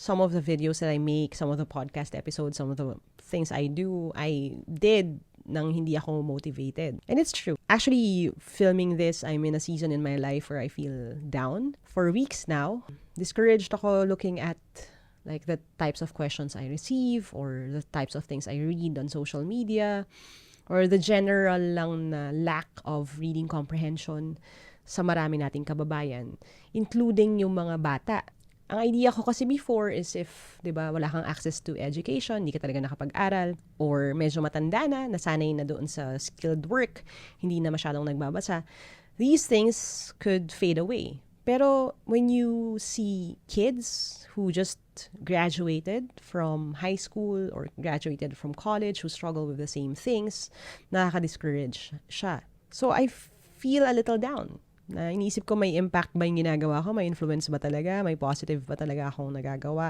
Some of the videos that I make, some of the podcast episodes, some of the things I do, I did nang hindi ako motivated. And it's true. Actually, filming this, I'm in a season in my life where I feel down. For weeks now, discouraged ako looking at like the types of questions I receive or the types of things I read on social media or the general lang na lack of reading comprehension sa marami nating kababayan, including yung mga bata. Ang idea ko kasi before is if, di ba, wala kang access to education, hindi ka talaga nakapag-aral, or medyo matanda na, nasanay na doon sa skilled work, hindi na masyadong nagbabasa, these things could fade away. Pero when you see kids who just graduated from high school or graduated from college who struggle with the same things, nakaka-discourage siya. So I feel a little down. Na iniisip ko, may impact ba yung ginagawa ko? May influence ba talaga? May positive ba talaga akong nagagawa?